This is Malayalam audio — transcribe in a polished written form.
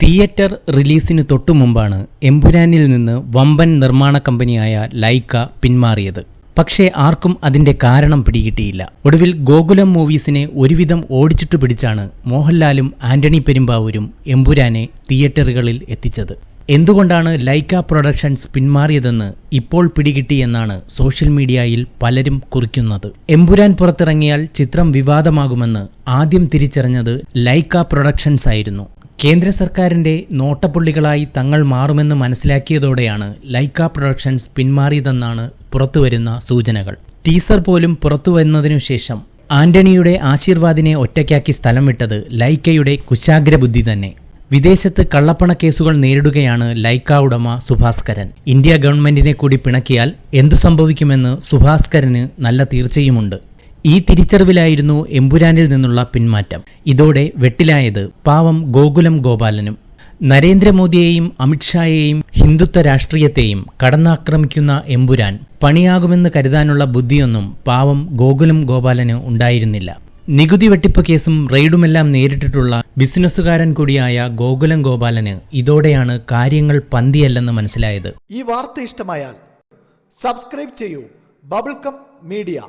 തിയേറ്റർ റിലീസിന് തൊട്ടുമുമ്പാണ് എമ്പുരാനിൽ നിന്ന് വമ്പൻ നിർമ്മാണ കമ്പനിയായ ലൈക്ക പിന്മാറിയത്. പക്ഷേ ആർക്കും അതിന്റെ കാരണം പിടികിട്ടിയില്ല. ഒടുവിൽ ഗോകുലം മൂവീസിനെ ഒരുവിധം ഓടിച്ചിട്ട് പിടിച്ചാണ് മോഹൻലാലും ആന്റണി പെരുമ്പാവൂരും എമ്പുരാനെ തിയേറ്ററുകളിൽ എത്തിച്ചത്. എന്തുകൊണ്ടാണ് ലൈക്ക പ്രൊഡക്ഷൻസ് പിന്മാറിയതെന്ന് ഇപ്പോൾ പിടികിട്ടിയെന്നാണ് സോഷ്യൽ മീഡിയയിൽ പലരും കുറിക്കുന്നത്. എമ്പുരാൻ പുറത്തിറങ്ങിയാൽ ചിത്രം വിവാദമാകുമെന്ന് ആദ്യം തിരിച്ചറിഞ്ഞത് ലൈക്ക പ്രൊഡക്ഷൻസ് ആയിരുന്നു. കേന്ദ്ര സർക്കാരിന്റെ നോട്ടപ്പുള്ളികളായി തങ്ങൾ മാറുമെന്ന് മനസ്സിലാക്കിയതോടെയാണ് ലൈക്ക പ്രൊഡക്ഷൻസ് പിന്മാറിയതെന്നാണ് പുറത്തുവരുന്ന സൂചനകൾ. ടീസർ പോലും പുറത്തുവന്നതിനുശേഷം ആന്റണിയുടെ ആശീർവാദിനെ ഒറ്റയ്ക്കാക്കി സ്ഥലം വിട്ടത് ലൈക്കയുടെ കുശാഗ്രബുദ്ധി തന്നെ. വിദേശത്ത് കള്ളപ്പണ കേസുകൾ നേരിടുകയാണ് ലൈക്ക ഉടമ സുഭാസ്കരൻ. ഇന്ത്യ ഗവൺമെന്റിനെ കൂടി പിണക്കിയാൽ എന്തു സംഭവിക്കുമെന്ന് സുഭാസ്കരന് നല്ല തീർച്ചയുമുണ്ട്. ഈ തിരിച്ചറിവിലായിരുന്നു എമ്പുരാനിൽ നിന്നുള്ള പിന്മാറ്റം. ഇതോടെ വെട്ടിലായത് പാവം ഗോകുലം ഗോപാലനും. നരേന്ദ്രമോദിയെയും അമിത്ഷായെയും ഹിന്ദുത്വ രാഷ്ട്രീയത്തെയും കടന്നാക്രമിക്കുന്ന എമ്പുരാൻ പണിയാകുമെന്ന് കരുതാനുള്ള ബുദ്ധിയൊന്നും പാവം ഗോകുലം ഗോപാലന് ഉണ്ടായിരുന്നില്ല. നികുതി വെട്ടിപ്പ് കേസും റെയ്ഡുമെല്ലാം നേരിട്ടിട്ടുള്ള ബിസിനസ്സുകാരൻ കൂടിയായ ഗോകുലം ഗോപാലന് ഇതോടെയാണ് കാര്യങ്ങൾ പന്തിയല്ലെന്ന് മനസ്സിലായത്. ഈ വാർത്ത ഇഷ്ടമായാൽ സബ്സ്ക്രൈബ് ചെയ്യൂ ബബിൾകം മീഡിയ.